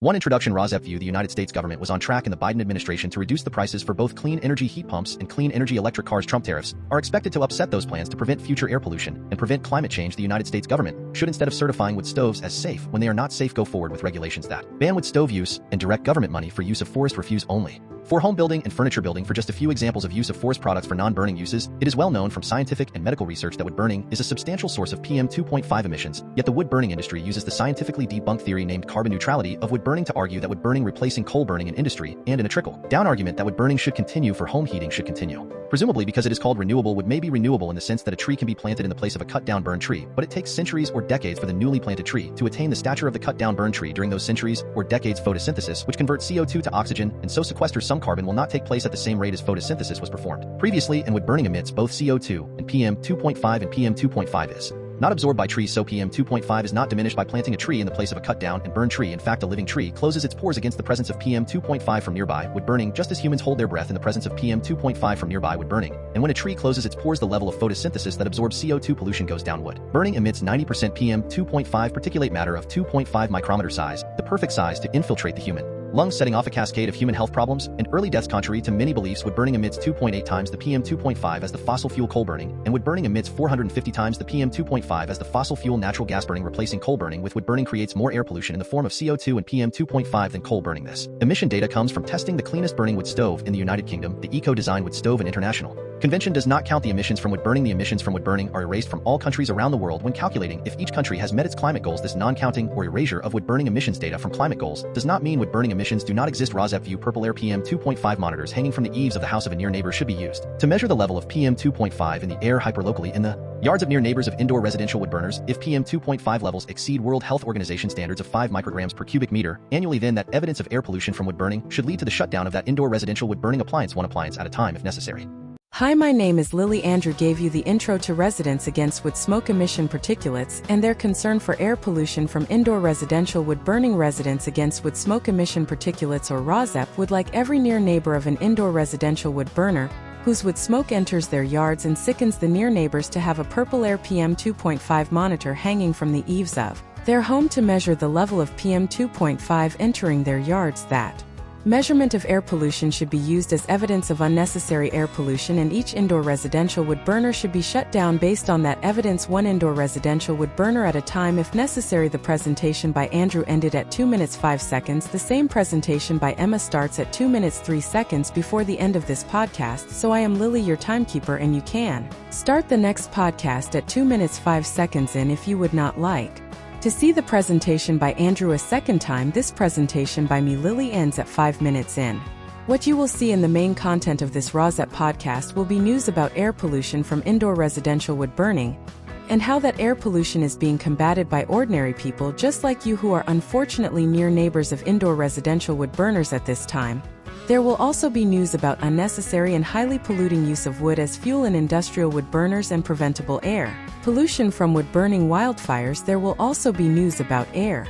1. Introduction. RFK Jr. The United States government was on track in the Biden administration to reduce the prices for both clean energy heat pumps and clean energy electric cars. Trump tariffs are expected to upset those plans to prevent future air pollution and prevent climate change. The United States government should, instead of certifying wood stoves as safe when they are not safe, go forward with regulations that ban wood stove use and direct government money for use of forest refuse only. For home building and furniture building, for just a few examples of use of forest products for non-burning uses, it is well known from scientific and medical research that wood burning is a substantial source of PM 2.5 emissions, yet the wood burning industry uses the scientifically debunked theory named carbon neutrality of wood burning to argue that wood burning replacing coal burning in industry, and in a trickle-down argument that wood burning should continue for home heating should continue. Presumably because it is called renewable, wood may be renewable in the sense that a tree can be planted in the place of a cut-down burned tree, but it takes centuries or decades for the newly planted tree to attain the stature of the cut-down burned tree. During those centuries or decades, photosynthesis, which converts CO2 to oxygen and so sequesters some carbon, will not take place at the same rate as photosynthesis was performed previously, and wood burning emits both CO2 and PM 2.5, and PM 2.5 is not absorbed by trees, so PM 2.5 is not diminished by planting a tree in the place of a cut-down and burned tree. In fact, a living tree closes its pores against the presence of PM 2.5 from nearby wood burning, just as humans hold their breath in the presence of PM 2.5 from nearby wood burning. And when a tree closes its pores, the level of photosynthesis that absorbs CO2 pollution goes down. Wood burning emits 90% PM 2.5 particulate matter of 2.5 micrometer size, the perfect size to infiltrate the human lungs, setting off a cascade of human health problems and early deaths. Contrary to many beliefs, wood burning emits 2.8 times the PM 2.5 as the fossil fuel coal burning, and wood burning emits 450 times the PM 2.5 as the fossil fuel natural gas burning. Replacing coal burning with wood burning creates more air pollution in the form of CO2 and PM 2.5 than coal burning. This emission data comes from testing the cleanest burning wood stove in the United Kingdom, the Eco-Design Wood Stove, and International Convention does not count the emissions from wood burning. The emissions from wood burning are erased from all countries around the world when calculating if each country has met its climate goals. This non-counting or erasure of wood burning emissions data from climate goals does not mean wood burning emissions do not exist. RFK Jr. Purple air PM 2.5 monitors hanging from the eaves of the house of a near neighbor should be used to measure the level of PM 2.5 in the air hyperlocally in the yards of near neighbors of indoor residential wood burners. If PM 2.5 levels exceed World Health Organization standards of 5 micrograms per cubic meter annually, then that evidence of air pollution from wood burning should lead to the shutdown of that indoor residential wood burning appliance, one appliance at a time if necessary. Hi, my name is Lily. Andrew gave you the intro to residents against wood smoke emission particulates and their concern for air pollution from indoor residential wood burning. Residents against wood smoke emission particulates, or ROSEP, would like every near neighbor of an indoor residential wood burner whose wood smoke enters their yards and sickens the near neighbors to have a purple air PM 2.5 monitor hanging from the eaves of their home to measure the level of PM 2.5 entering their yards. That measurement of air pollution should be used as evidence of unnecessary air pollution, and each indoor residential wood burner should be shut down based on that evidence, one indoor residential wood burner at a time if necessary. The presentation by Andrew ended at 2 minutes 5 seconds. The same presentation by Emma starts at 2 minutes 3 seconds before the end of this podcast. So I am Lily, your timekeeper, and you can start the next podcast at 2 minutes 5 seconds in if you would not like to see the presentation by Andrew a second time. This presentation by me, Lily, ends at 5 minutes in. What you will see in the main content of this ROSEP podcast will be news about air pollution from indoor residential wood burning and how that air pollution is being combated by ordinary people just like you who are unfortunately near neighbors of indoor residential wood burners at this time. There will also be news about unnecessary and highly polluting use of wood as fuel in industrial wood burners and preventable air pollution from wood burning wildfires. There will also be news about air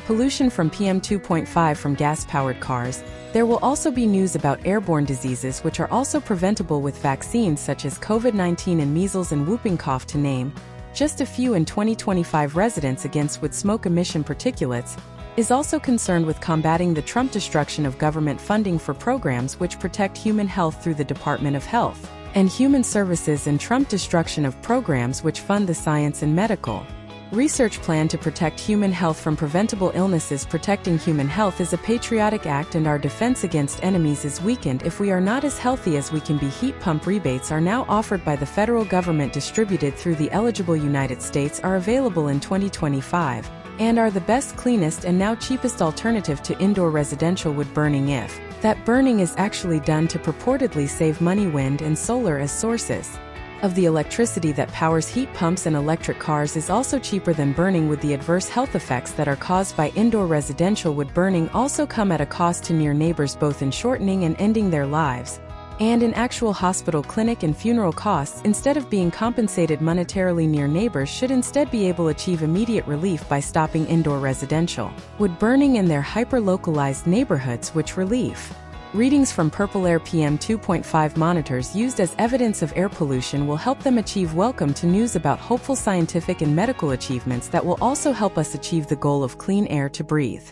pollution from PM 2.5 from gas-powered cars. There will also be news about airborne diseases which are also preventable with vaccines such as COVID-19 and measles and whooping cough, to name just a few. In 2025, residents against wood smoke emission particulates is also concerned with combating the Trump destruction of government funding for programs which protect human health through the Department of Health and Human Services, and Trump destruction of programs which fund the science and medical research plan to protect human health from preventable illnesses. Protecting human health is a patriotic act, and our defense against enemies is weakened if we are not as healthy as we can be. Heat pump rebates are now offered by the federal government, distributed through the eligible United States, are available in 2025, and are the best, cleanest, and now cheapest alternative to indoor residential wood burning if that burning is actually done to purportedly save money. Wind and solar as sources of the electricity that powers heat pumps and electric cars is also cheaper than burning wood. The adverse health effects that are caused by indoor residential wood burning also come at a cost to near neighbors, both in shortening and ending their lives, and in actual hospital, clinic, and funeral costs. Instead of being compensated monetarily, near neighbors should instead be able to achieve immediate relief by stopping indoor residential wood burning in their hyper-localized neighborhoods, which relief readings from purple air PM 2.5 monitors used as evidence of air pollution will help them achieve. Welcome to news about hopeful scientific and medical achievements that will also help us achieve the goal of clean air to breathe.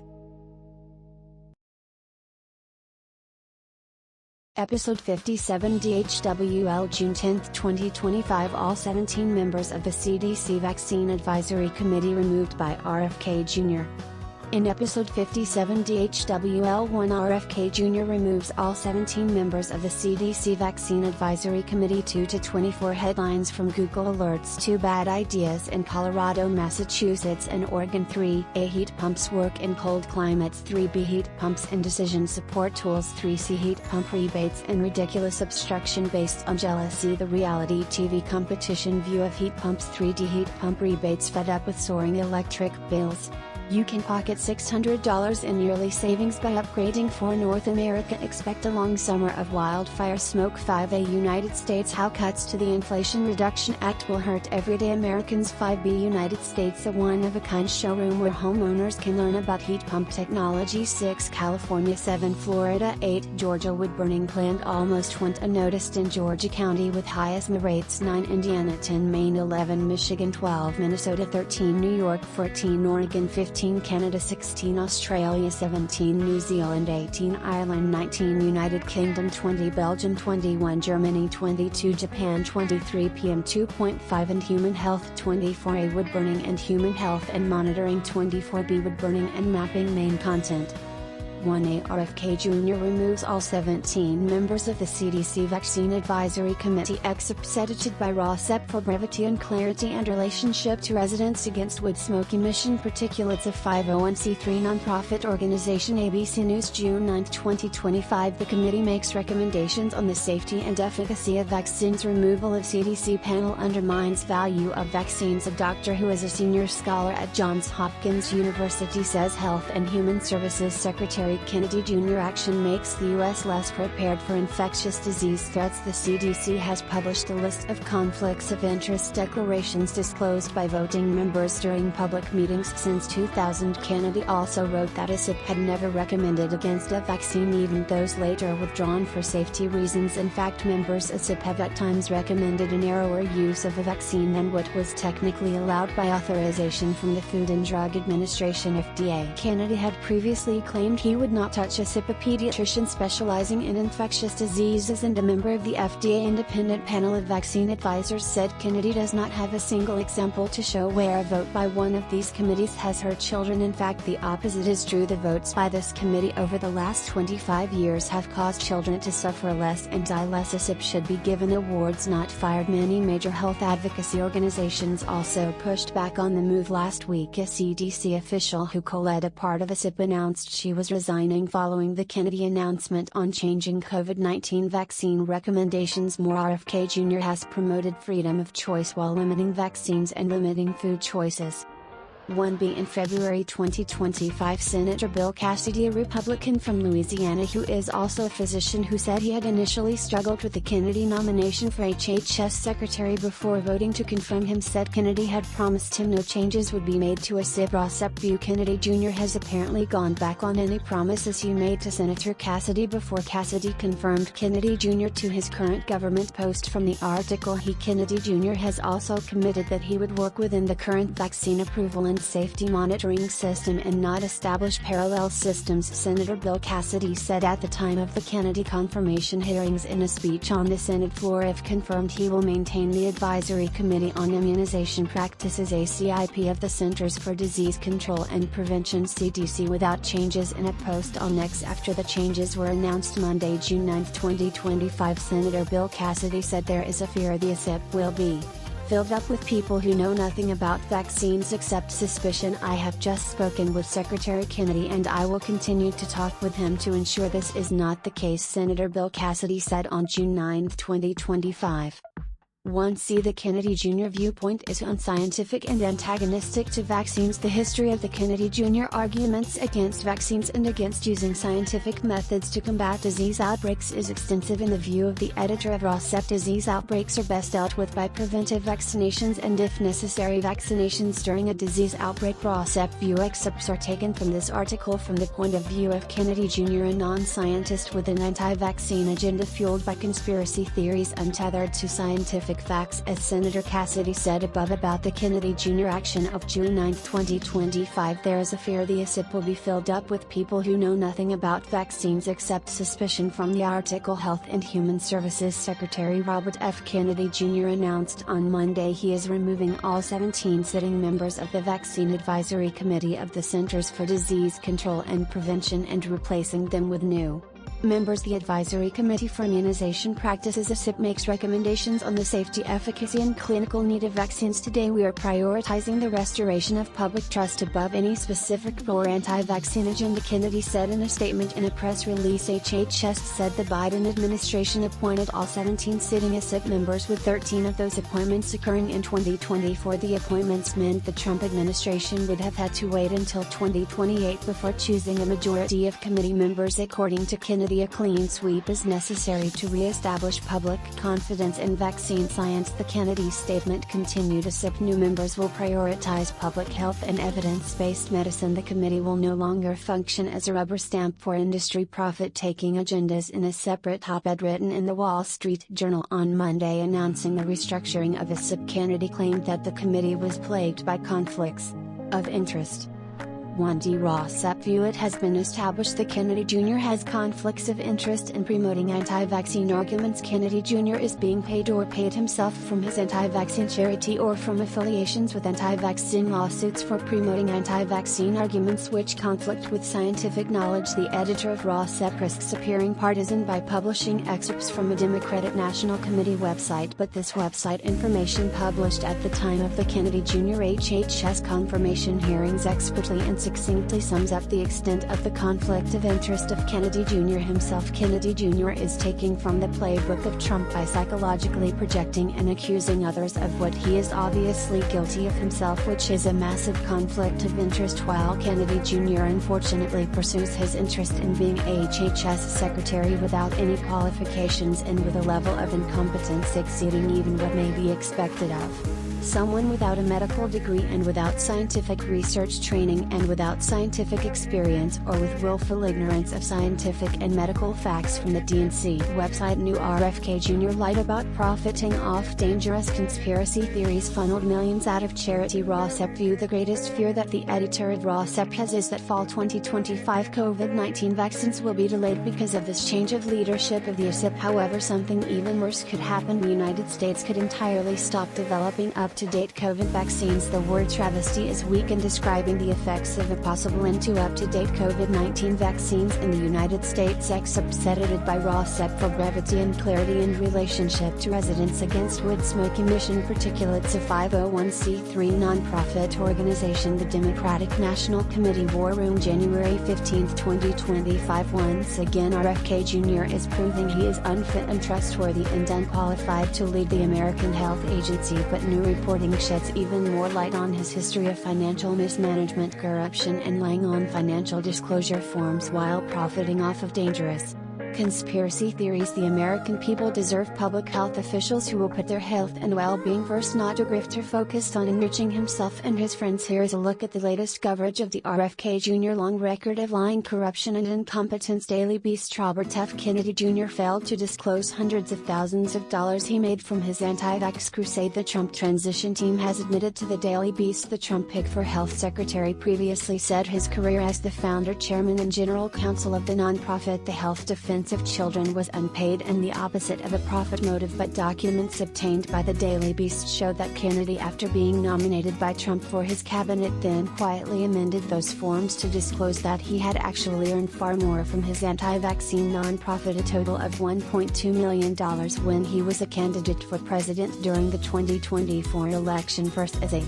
Episode 57 DHWL June 10, 2025. All 17 members of the CDC Vaccine Advisory Committee removed by RFK Jr. In Episode 57 DHWL 1, RFK Jr. removes all 17 members of the CDC Vaccine Advisory Committee. 2-24 headlines from Google Alerts. 2 bad ideas in Colorado, Massachusetts and Oregon. 3a heat pumps work in cold climates. 3b heat pumps and decision support tools. 3c heat pump rebates and ridiculous obstruction based on jealousy. The reality TV competition view of heat pumps. 3d heat pump rebates. Fed up with soaring electric bills? You can pocket $600 in yearly savings by upgrading for North America. Expect a long summer of wildfire smoke. 5a United States, how cuts to the Inflation Reduction Act will hurt everyday Americans. 5b United States, a one-of-a-kind showroom where homeowners can learn about heat pump technology. 6 California. 7 Florida. 8 Georgia, wood burning plant almost went unnoticed in Georgia County with high asthma rates. 9 Indiana. 10 Maine. 11 Michigan. 12 Minnesota. 13 New York. 14 Oregon. 15 Canada. 16 Australia. 17 New Zealand. 18 Ireland. 19 United Kingdom. 20 Belgium. 21 Germany. 22 Japan. 23 PM. 2.5 and human health. 24a wood burning and human health and monitoring. 24b wood burning and mapping. Main content. 1a RFK Jr. removes all 17 members of the CDC Vaccine Advisory Committee. Excerpts edited by RFK for brevity and clarity and relationship to residents against wood smoke emission particulates. A 501c3 nonprofit organization. ABC News June 9, 2025. The committee makes recommendations on the safety and efficacy of vaccines. Removal of CDC panel undermines value of vaccines. A doctor who is a senior scholar at Johns Hopkins University says Health and Human Services Secretary Kennedy Jr. action makes the U.S. less prepared for infectious disease threats. The CDC has published a list of conflicts of interest declarations disclosed by voting members during public meetings since 2000. Kennedy also wrote that ACIP had never recommended against a vaccine, even those later withdrawn for safety reasons. In fact, members ACIP have at times recommended a narrower use of a vaccine than what was technically allowed by authorization from the Food and Drug Administration (FDA). Kennedy had previously claimed he would not touch ACIP. A pediatrician specializing in infectious diseases and a member of the FDA independent panel of vaccine advisors said Kennedy does not have a single example to show where a vote by one of these committees has hurt children. In fact, the opposite is true. The votes by this committee over the last 25 years have caused children to suffer less and die less. ACIP should be given awards, not fired. Many major health advocacy organizations also pushed back on the move. Last week, a CDC official who co-led a part of ACIP announced she was resigning following the Kennedy announcement on changing COVID-19 vaccine recommendations. More RFK Jr. has promoted freedom of choice while limiting vaccines and limiting food choices. 1b In February 2025, Senator Bill Cassidy, a Republican from Louisiana who is also a physician, who said he had initially struggled with the Kennedy nomination for HHS Secretary before voting to confirm him, said Kennedy had promised him no changes would be made to ACIP. RFK view Kennedy Jr. has apparently gone back on any promises he made to Senator Cassidy before Cassidy confirmed Kennedy Jr. to his current government post. From the article, Kennedy Jr. has also committed that he would work within the current vaccine approval and safety monitoring system and not establish parallel systems, Senator Bill Cassidy said at the time of the Kennedy confirmation hearings. In a speech on the Senate floor, if confirmed, he will maintain the Advisory Committee on Immunization Practices (ACIP) of the Centers for Disease Control and Prevention (CDC) without changes. In a post on X after the changes were announced Monday, June 9, 2025, Senator Bill Cassidy said there is a fear the ACIP will be filled up with people who know nothing about vaccines except suspicion. I have just spoken with Secretary Kennedy and I will continue to talk with him to ensure this is not the case, Senator Bill Cassidy said on June 9, 2025. 1c The Kennedy Jr. viewpoint is unscientific and antagonistic to vaccines. The history of the Kennedy Jr. arguments against vaccines and against using scientific methods to combat disease outbreaks is extensive. In the view of the editor of RFK, disease outbreaks are best dealt with by preventive vaccinations and, if necessary, vaccinations during a disease outbreak. RFK view excerpts are taken from this article from the point of view of Kennedy Jr., a non-scientist with an anti-vaccine agenda fueled by conspiracy theories untethered to scientific scientific facts, as Senator Cassidy said above about the Kennedy Jr. action of June 9, 2025. There is a fear the ASIP will be filled up with people who know nothing about vaccines except suspicion from the article. Health and Human Services Secretary Robert F. Kennedy Jr. announced on Monday he is removing all 17 sitting members of the Vaccine Advisory Committee of the Centers for Disease Control and Prevention and replacing them with new members. The Advisory Committee for Immunization Practices ASIP makes recommendations on the safety, efficacy and clinical need of vaccines. Today we are prioritizing the restoration of public trust above any specific or anti-vaccine agenda, Kennedy said in a statement. In a press release, HHS said the Biden administration appointed all 17 sitting ASIP members, with 13 of those appointments occurring in 2024. The appointments meant the Trump administration would have had to wait until 2028 before choosing a majority of committee members. According to Kennedy, a clean sweep is necessary to re-establish public confidence in vaccine science. The Kennedy statement continued. ASIP new members will prioritize public health and evidence-based medicine. The committee will no longer function as a rubber stamp for industry profit-taking agendas. In a separate op-ed written in the Wall Street Journal on Monday announcing the restructuring of ASIP, Kennedy claimed that the committee was plagued by conflicts of interest. 1D ROSEP view. It has been established the Kennedy Jr. has conflicts of interest in promoting anti-vaccine arguments. Kennedy Jr. is being paid or paid himself from his anti-vaccine charity or from affiliations with anti-vaccine lawsuits for promoting anti-vaccine arguments which conflict with scientific knowledge. The editor of ROSEP risks appearing partisan by publishing excerpts from a Democratic National Committee website, but this website information published at the time of the Kennedy Jr. HHS confirmation hearings expertly and succinctly sums up the extent of the conflict of interest of Kennedy Jr. himself. Kennedy Jr. is taking from the playbook of Trump by psychologically projecting and accusing others of what he is obviously guilty of himself, which is a massive conflict of interest, while Kennedy Jr. unfortunately pursues his interest in being HHS secretary without any qualifications and with a level of incompetence exceeding even what may be expected of someone without a medical degree and without scientific research training and without scientific experience, or with willful ignorance of scientific and medical facts. From the DNC website, new RFK Jr. lied about profiting off dangerous conspiracy theories funneled millions out of charity. ROSEP view. The greatest fear that the editor of ROSEP has is that fall 2025 COVID-19 vaccines will be delayed because of this change of leadership of the ASIP. However, something even worse could happen. The United States could entirely stop developing up-to-date COVID vaccines. The word travesty is weak in describing the effects of a possible end to up-to-date COVID-19 vaccines in the United States. Excerpt edited by ROSEP for brevity and clarity in relationship to Residents Against Wood Smoke Emission Particulates, a 501c3 nonprofit organization. The Democratic National Committee War Room, January 15, 2025. Once again, RFK Jr. is proving he is unfit, untrustworthy and unqualified to lead the American Health Agency, but new reporting sheds even more light on his history of financial mismanagement, corruption and lying on financial disclosure forms while profiting off of dangerous conspiracy theories. The American people deserve public health officials who will put their health and well-being first, not a grifter focused on enriching himself and his friends. Here is a look at the latest coverage of the RFK Jr. long record of lying, corruption and incompetence. Daily Beast. Robert F. Kennedy Jr. failed to disclose hundreds of thousands of dollars he made from his anti-vax crusade. The Trump transition team has admitted to the Daily Beast the Trump pick for health secretary previously said his career as the founder, chairman and general counsel of the nonprofit The Health Defense of Children was unpaid and the opposite of a profit motive, but documents obtained by the Daily Beast show that Kennedy, after being nominated by Trump for his cabinet, then quietly amended those forms to disclose that he had actually earned far more from his anti-vaccine nonprofit, a total of $1.2 million when he was a candidate for president during the 2024 election, first as a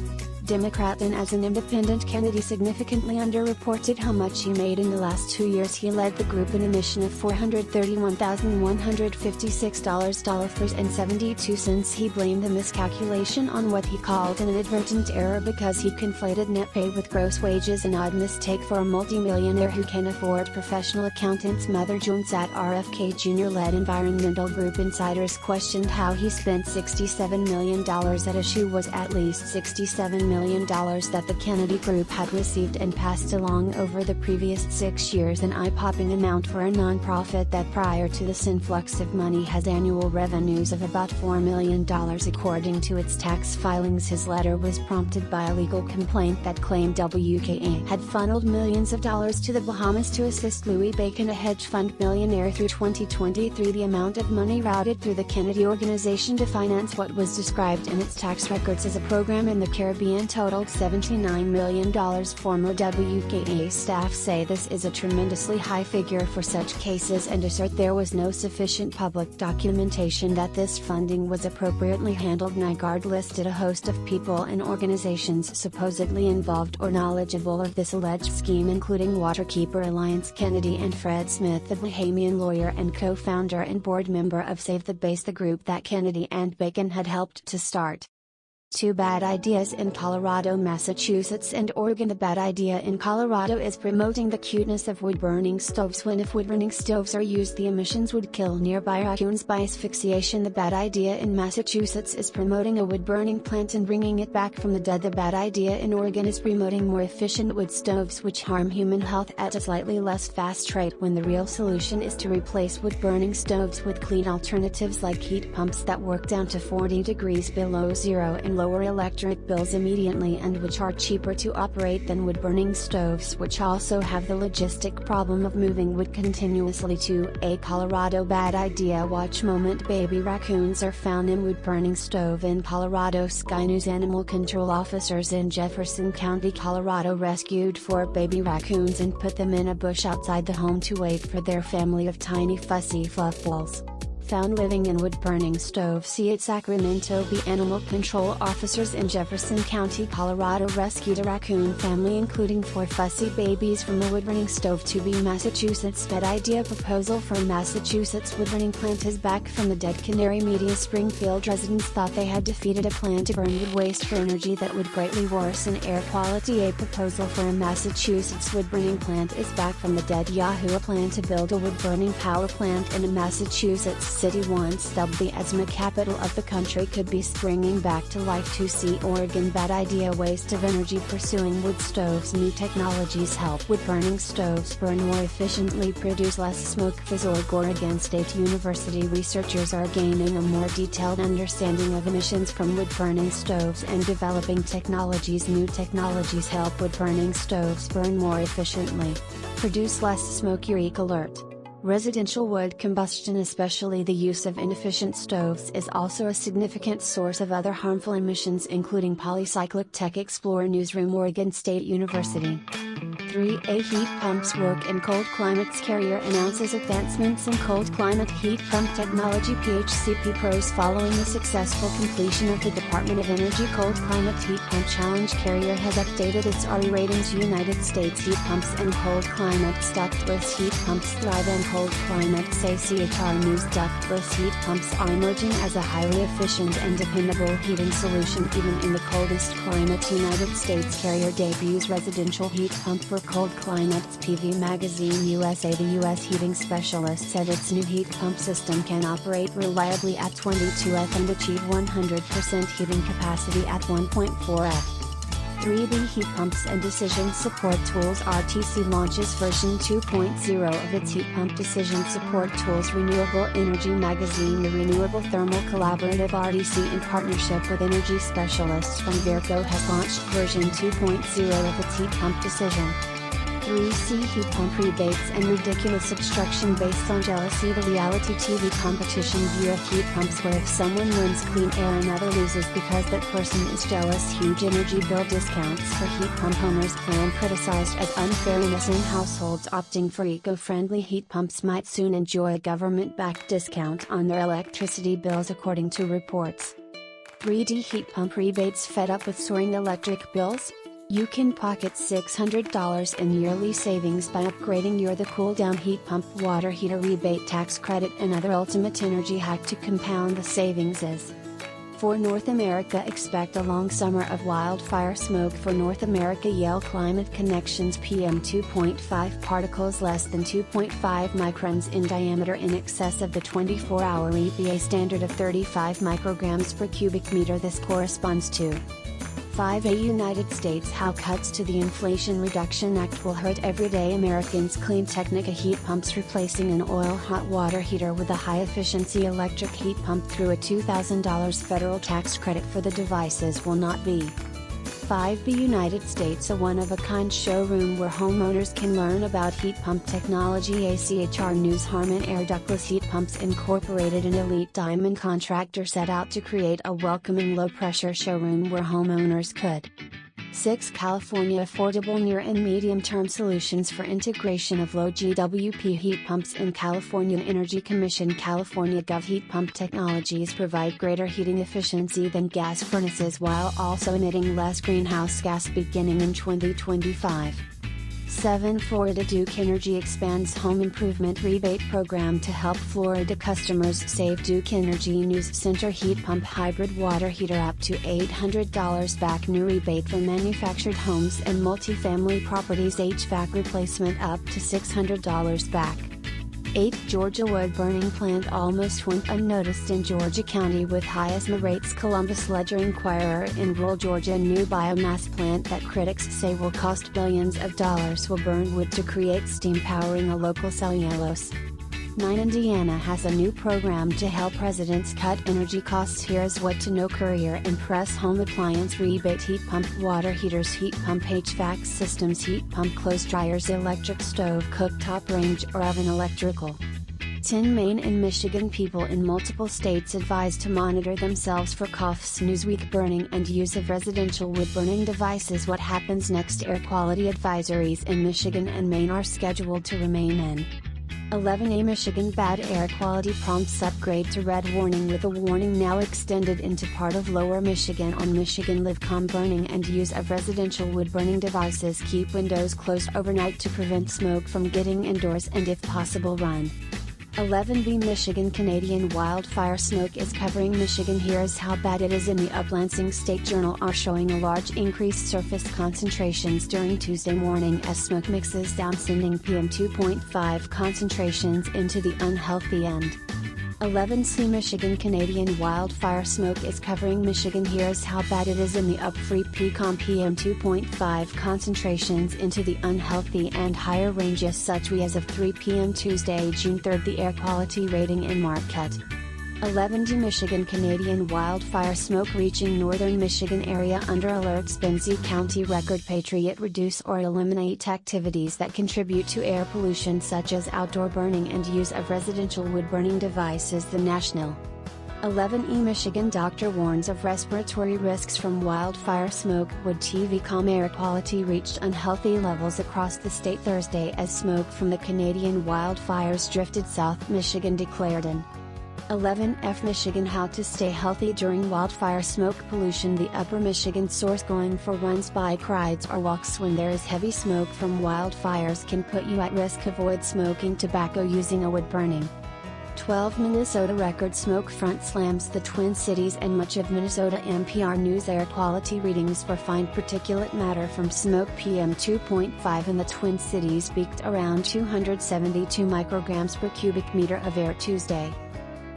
Democrat and as an independent. Kennedy significantly underreported how much he made in the last 2 years. He led the group in emission of $431,156.72. He blamed the miscalculation on what he called an inadvertent error because he conflated net pay with gross wages, an odd mistake for a multimillionaire who can afford professional accountants. Mother Jones. At RFK Jr.-led environmental group insiders questioned how he spent $67 million at issue was at least $67 million million that the Kennedy Group had received and passed along over the previous 6 years, an eye-popping amount for a nonprofit that prior to this influx of money has annual revenues of about $4 million according to its tax filings. His letter was prompted by a legal complaint that claimed WKA had funneled millions of dollars to the Bahamas to assist Louis Bacon, a hedge fund millionaire, through 2023. The amount of money routed through the Kennedy organization to finance what was described in its tax records as a program in the Caribbean totaled $79 million. Former WKA staff say this is a tremendously high figure for such cases and assert there was no sufficient public documentation that this funding was appropriately handled. NYGARD listed a host of people and organizations supposedly involved or knowledgeable of this alleged scheme, including Waterkeeper Alliance. Kennedy and Fred Smith, a Bahamian lawyer and co-founder and board member of Save the Base, the group that Kennedy and Bacon had helped to start. 2 bad ideas in Colorado, Massachusetts and Oregon. The bad idea in Colorado is promoting the cuteness of wood-burning stoves. When if wood-burning stoves are used, the emissions would kill nearby raccoons by asphyxiation. The bad idea in Massachusetts is promoting a wood-burning plant and bringing it back from the dead. The bad idea in Oregon is promoting more efficient wood stoves which harm human health at a slightly less fast rate, when the real solution is to replace wood-burning stoves with clean alternatives like heat pumps that work down to 40 degrees below zero and lower electric bills immediately, and which are cheaper to operate than wood-burning stoves, which also have the logistic problem of moving wood continuously. To a Colorado bad idea watch moment. Baby raccoons are found in wood-burning stove in Colorado. Sky News. Animal control officers in Jefferson County, Colorado rescued 4 baby raccoons and put them in a bush outside the home to wait for their family of tiny fussy fluff balls found living in wood-burning stove. See at Sacramento. The animal control officers in Jefferson County, Colorado rescued a raccoon family including 4 fussy babies from a wood-burning stove. To be Massachusetts. Bad idea proposal for Massachusetts wood-burning plant is back from the dead. Canary Media. Springfield residents thought they had defeated a plan to burn wood waste for energy that would greatly worsen air quality. A proposal for a Massachusetts wood-burning plant is back from the dead. Yahoo! A plan to build a wood-burning power plant in a Massachusetts city once dubbed the asthma capital of the country could be springing back to life. To see Oregon. Bad idea waste of energy pursuing wood stoves. New technologies help wood-burning stoves burn more efficiently, produce less smoke. Fizorg. Oregon State University researchers are gaining a more detailed understanding of emissions from wood-burning stoves and developing technologies. New technologies help wood-burning stoves burn more efficiently, produce less smoke. Eureka alert! Residential wood combustion, especially the use of inefficient stoves, is also a significant source of other harmful emissions, including polycyclic. Tech Explorer Newsroom. Oregon State University. 3A Heat Pumps work in cold climates. Carrier announces advancements in cold climate heat pump technology. PHCP pros following the successful completion of the Department of Energy Cold Climate Heat Pump Challenge. Carrier has updated its RE ratings. United States heat pumps and cold climates. Ductless heat pumps thrive in cold climates. ACHR News. Ductless heat pumps are emerging as a highly efficient and dependable heating solution even in the coldest climates. United States Carrier debuts residential heat pump for cold climates. PV Magazine USA. The U.S. heating specialist said its new heat pump system can operate reliably at 22 F and achieve 100% heating capacity at 1.4 F. 3B Heat Pumps and Decision Support Tools. RTC launches version 2.0 of its Heat Pump Decision Support Tools. Renewable Energy Magazine. The Renewable Thermal Collaborative RTC, in partnership with energy specialists from Verco, has launched version 2.0 of its Heat Pump Decision. 3C Heat Pump Rebates and Ridiculous Obstruction. Based on jealousy, the reality TV competition View of Heat Pumps, where if someone wins clean air another loses because that person is jealous. Huge energy bill discounts for heat pump owners. Plan criticized as unfair. Innocent households opting for eco-friendly heat pumps might soon enjoy a government-backed discount on their electricity bills, according to reports. 3D Heat Pump Rebates. Fed up with soaring electric bills? You can pocket $600 in yearly savings by upgrading your The Cool Down Heat Pump Water Heater Rebate Tax Credit. Another ultimate energy hack to compound the savings is. For North America, expect a long summer of wildfire smoke. For North America, Yale Climate Connections. PM 2.5 particles less than 2.5 microns in diameter, in excess of the 24-hour EPA standard of 35 micrograms per cubic meter. This corresponds to 5. A United States How Cuts to the Inflation Reduction Act will hurt everyday Americans. Clean Technica heat pumps replacing an oil hot water heater with a high-efficiency electric heat pump through a $2,000 federal tax credit for the devices will not be. 5. The United States A one-of-a-kind showroom where homeowners can learn about heat pump technology. ACHR News Harman Air Ductless Heat Pumps Incorporated, an elite diamond contractor, set out to create a welcoming low-pressure showroom where homeowners could. 6. California Affordable Near and Medium-Term Solutions for Integration of Low GWP Heat Pumps in California. Energy Commission. California Gov heat pump technologies provide greater heating efficiency than gas furnaces while also emitting less greenhouse gas beginning in 2025. 7. Florida Duke Energy expands home improvement rebate program to help Florida customers save. Duke Energy News Center heat pump hybrid water heater up to $800 back. New rebate for manufactured homes and multifamily properties. HVAC replacement up to $600 back. 8. Georgia wood burning plant almost went unnoticed in Georgia County with high asthma rates. Columbus Ledger Inquirer. In rural Georgia, new biomass plant that critics say will cost billions of dollars will burn wood to create steam powering a local cellulose. 9. Indiana has a new program to help residents cut energy costs. Here's what to know. Courier and Press home appliance rebate. Heat pump water heaters, heat pump HVAC systems, heat pump clothes dryers, electric stove, cooktop range or oven, electrical. 10. Maine and Michigan. People in multiple states advised to monitor themselves for coughs. Newsweek. Burning and use of residential wood burning devices. What happens next? Air quality advisories in Michigan and Maine are scheduled to remain in. 11. A Michigan bad air quality prompts upgrade to red warning with a warning now extended into part of lower Michigan on Michigan Live. Calm burning and use of residential wood burning devices. Keep windows closed overnight to prevent smoke from getting indoors and if possible run. 11. The Michigan Canadian wildfire smoke is covering Michigan. Here's how bad it is in the Lansing State Journal are showing a large increased surface concentrations during Tuesday morning as smoke mixes down, sending PM 2.5 concentrations into the unhealthy end. 11. See Michigan Canadian wildfire smoke is covering Michigan. Here's how bad it is in the Upfree Pecan PM 2.5 concentrations into the unhealthy and higher ranges. Such we as of 3 p.m. Tuesday, June 3rd. The air quality rating in Marquette. 11. The Michigan Canadian wildfire smoke reaching northern Michigan area under alerts. Benzie County record. Patriot reduce or eliminate activities that contribute to air pollution such as outdoor burning and use of residential wood burning devices. The National. 11. Michigan doctor warns of respiratory risks from wildfire smoke. Wood TV.com. Air quality reached unhealthy levels across the state Thursday as smoke from the Canadian wildfires drifted south. Michigan declared an 11. Michigan how to stay healthy during wildfire smoke pollution. The Upper Michigan source. Going for runs, bike rides or walks when there is heavy smoke from wildfires can put you at risk. Avoid smoking tobacco using a wood burning. 12. Minnesota record smoke front slams the Twin Cities and much of Minnesota. NPR News. Air quality readings for fine particulate matter from smoke PM 2.5 in the Twin Cities peaked around 272 micrograms per cubic meter of air Tuesday.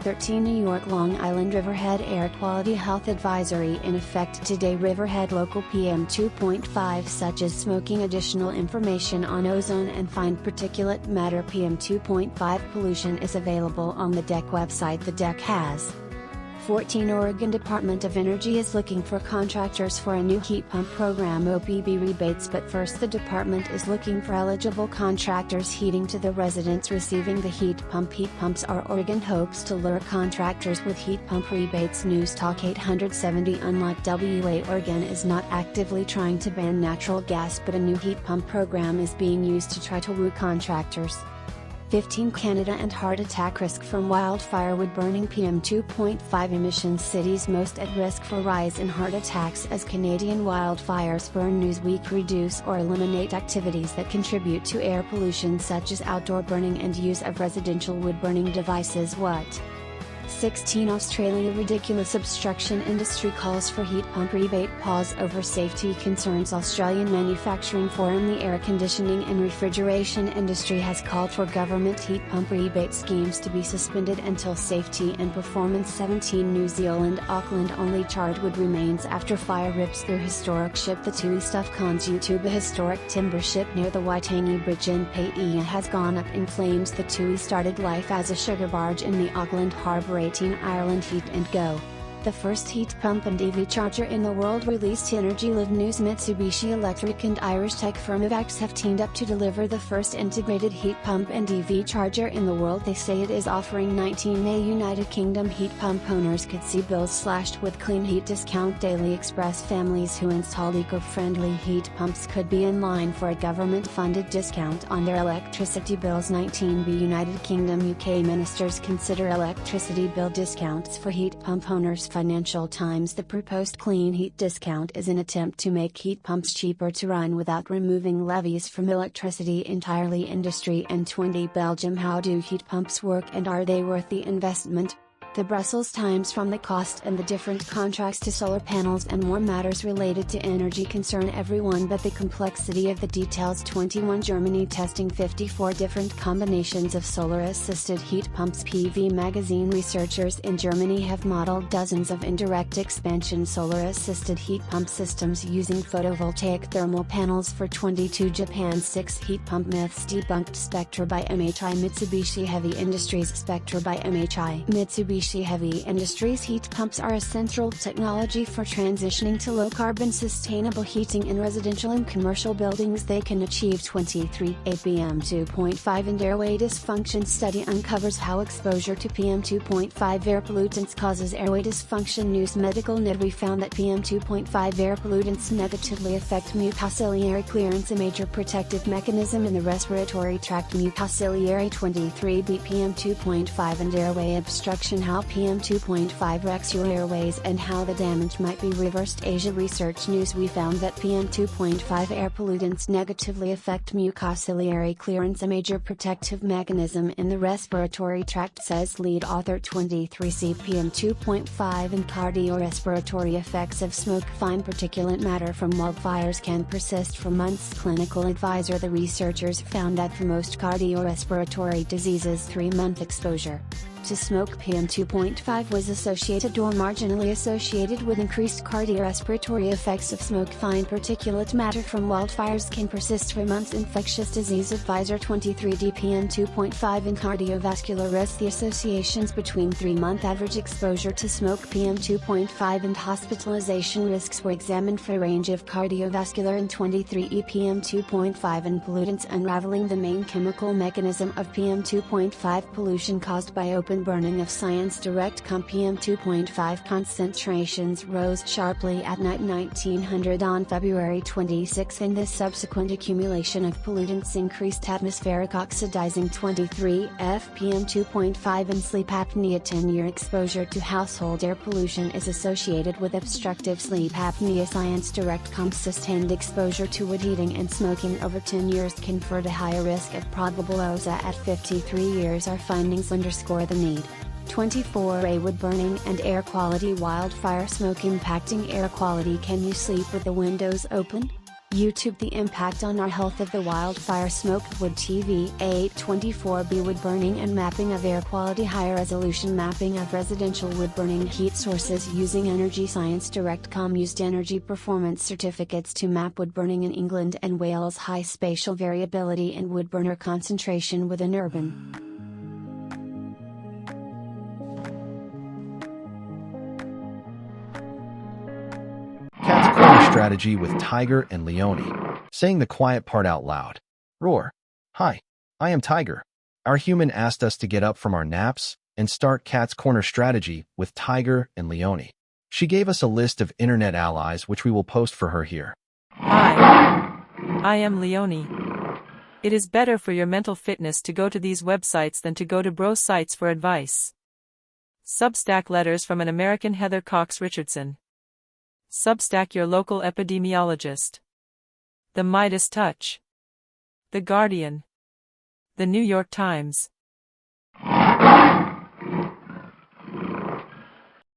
13. New York Long Island Riverhead Air Quality Health Advisory in effect today. Riverhead local PM 2.5 such as smoking. Additional information on ozone and fine particulate matter PM 2.5 pollution is available on the DEC website. The DEC has. 14. Oregon Department of Energy is looking for contractors for a new heat pump program. OPB rebates. But first, the department is looking for eligible contractors heating to the residents receiving the heat pump. Heat pumps are Oregon hopes to lure contractors with heat pump rebates. News Talk 870. Unlike WA, Oregon is not actively trying to ban natural gas, but a new heat pump program is being used to try to woo contractors. 15. Canada and heart attack risk from wildfire. Wood burning PM 2.5 emissions. Cities most at risk for rise in heart attacks as Canadian wildfires burn. Newsweek. Reduce or eliminate activities that contribute to air pollution such as outdoor burning and use of residential wood burning devices. What? 2016 Australia ridiculous obstruction industry calls for heat pump rebate pause over safety concerns. Australian Manufacturing Forum. The air conditioning and refrigeration industry has called for government heat pump rebate schemes to be suspended until safety and performance. 17 New Zealand Auckland only charred wood remains after fire rips through historic ship. The Tui Stuff Cons YouTube. A historic timber ship near the Waitangi Bridge in Paia has gone up in flames. The Tui started life as a sugar barge in the Auckland Harbour. 18 Ireland Heat and Go. The first heat pump and EV charger in the world released. Energy Live News. Mitsubishi Electric and Irish tech firm Avax have teamed up to deliver the first integrated heat pump and EV charger in the world. They say it is offering 19 May. United Kingdom heat pump owners could see bills slashed with clean heat discount. Daily Express. Families who install eco-friendly heat pumps could be in line for a government-funded discount on their electricity bills. 19B. United Kingdom UK ministers consider electricity bill discounts for heat pump owners. Financial Times. The proposed clean heat discount is an attempt to make heat pumps cheaper to run without removing levies from electricity entirely. Industry and 20 Belgium. How do heat pumps work and are they worth the investment? The Brussels Times. From the cost and the different contracts to solar panels and more matters related to energy concern everyone but the complexity of the details. 21 Germany testing 54 different combinations of solar-assisted heat pumps. PV Magazine. Researchers in Germany have modeled dozens of indirect expansion solar-assisted heat pump systems using photovoltaic thermal panels for 22 Japan's 6 heat pump myths debunked. Spectra by MHI. Mitsubishi Heavy Industries. Spectra by MHI. Mitsubishi Heavy Industries heat pumps are a central technology for transitioning to low-carbon sustainable heating in residential and commercial buildings. They can achieve 23 APM 2.5 and airway dysfunction. Study uncovers how exposure to PM 2.5 air pollutants causes airway dysfunction. News Medical. NIDRI found that PM 2.5 air pollutants negatively affect mucociliary clearance, a major protective mechanism in the respiratory tract. Mucociliary. 23 BPM 2.5 and airway obstruction. How PM 2.5 wrecks your airways and how the damage might be reversed. Asia Research News. We found that PM 2.5 air pollutants negatively affect mucociliary clearance, a major protective mechanism in the respiratory tract, says lead author. 23 PM 2.5 and cardiorespiratory effects of smoke. Fine particulate matter from wildfires can persist for months. Clinical advisor. The researchers found that for most cardiorespiratory diseases 3-month exposure to smoke PM 2.5 was associated or marginally associated with increased cardiorespiratory effects of smoke. Fine particulate matter from wildfires can persist for months. Infectious disease advisor. 23 PM 2.5 and cardiovascular risk. The associations between 3-month average exposure to smoke PM 2.5 and hospitalization risks were examined for a range of cardiovascular and 23 PM 2.5 and pollutants. Unraveling the main chemical mechanism of PM 2.5 pollution caused by open burning of Science Direct. PM 2.5 concentrations rose sharply at night 1900 on February 26 and the subsequent accumulation of pollutants increased atmospheric oxidizing 23 PM 2.5 and sleep apnea. 10-year exposure to household air pollution is associated with obstructive sleep apnea. Science Direct. Sustained exposure to wood heating and smoking over 10 years conferred a higher risk of probable OSA at 53 years. Our findings underscore the need. 24 wood burning and air quality. Wildfire smoke impacting air quality. Can you sleep with the windows open? YouTube. The impact on our health of the wildfire smoke. Wood TV. 824B wood burning and mapping of air quality. High resolution mapping of residential wood burning heat sources using Energy Science Direct. Used energy performance certificates to map wood burning in England and Wales. High spatial variability and wood burner concentration within urban. Cat's corner strategy with Tiger and Leone. Saying the quiet part out loud. Roar. Hi, I am Tiger. Our human asked us to get up from our naps and start Cat's corner strategy with Tiger and Leone. She gave us a list of internet allies which we will post for her here. Hi, I am Leone. It is better for your mental fitness to go to these websites than to go to bro sites for advice. Substack letters from an American Heather Cox Richardson. Substack your local epidemiologist. The Midas Touch. The Guardian. The New York Times.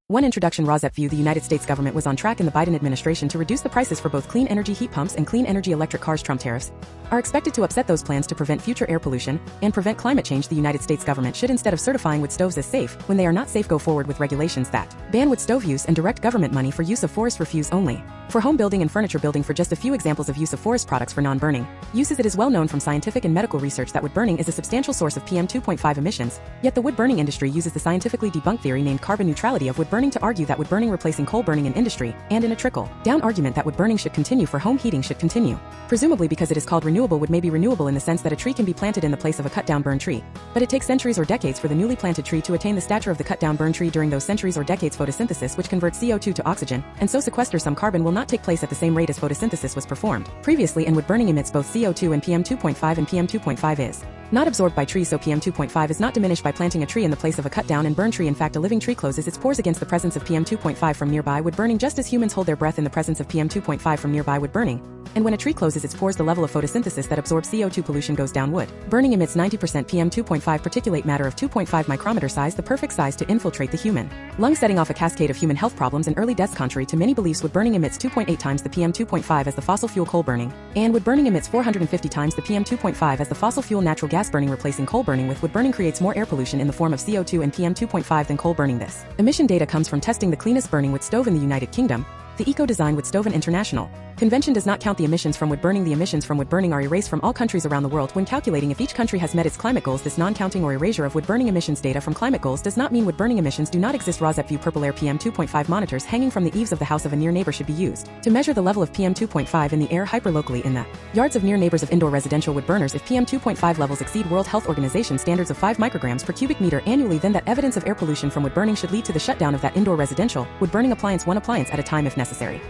1. Introduction. Rosette view. The United States government was on track in the Biden administration to reduce the prices for both clean energy heat pumps and clean energy electric cars. Trump tariffs are expected to upset those plans to prevent future air pollution and prevent climate change. The United States government should, instead of certifying wood stoves as safe when they are not safe, go forward with regulations that ban wood stove use and direct government money for use of forest refuse only. For home building and furniture building. For just a few examples of use of forest products for non-burning uses, it is well known from scientific and medical research that wood burning is a substantial source of PM 2.5 emissions. Yet the wood burning industry uses the scientifically debunked theory named carbon neutrality of wood burning to argue that wood burning replacing coal burning in industry, and in a trickle-down argument that wood burning should continue for home heating should continue. Presumably because it is called renewable. Wood may be renewable in the sense that a tree can be planted in the place of a cut-down burned tree. But it takes centuries or decades for the newly planted tree to attain the stature of the cut-down burned tree. During those centuries or decades, photosynthesis, which converts CO2 to oxygen, and so sequesters some carbon, will not take place at the same rate as photosynthesis was performed previously, and wood burning emits both CO2 and PM 2.5, and PM 2.5 is not absorbed by trees, so PM 2.5 is not diminished by planting a tree in the place of a cut down and burn tree. In fact, a living tree closes its pores against the presence of PM 2.5 from nearby wood burning, just as humans hold their breath in the presence of PM 2.5 from nearby wood burning. And when a tree closes its pores, the level of photosynthesis that absorbs CO2 pollution goes down. Wood burning emits 90% PM 2.5 particulate matter of 2.5 micrometer size, the perfect size to infiltrate the human lung, setting off a cascade of human health problems and early deaths. Contrary to many beliefs, wood burning emits 2.8 times the PM 2.5 as the fossil fuel coal burning, and wood burning emits 450 times the PM 2.5 as the fossil fuel natural gas burning. Replacing coal burning with wood burning creates more air pollution in the form of CO2 and PM 2.5 than coal burning. This emission data comes from testing the cleanest burning wood stove in the United Kingdom. The Eco-Design Wood Stove and International Convention does not count the emissions from wood burning. The emissions from wood burning are erased from all countries around the world when calculating if each country has met its climate goals. This non-counting or erasure of wood burning emissions data from climate goals does not mean wood burning emissions do not exist. Rosette view. Purple air. PM 2.5 monitors hanging from the eaves of the house of a near neighbor should be used to measure the level of PM 2.5 in the air hyperlocally in the yards of near neighbors of indoor residential wood burners. If PM 2.5 levels exceed World Health Organization standards of 5 micrograms per cubic meter annually, then that evidence of air pollution from wood burning should lead to the shutdown of that indoor residential wood burning appliance, one appliance at a time if necessary.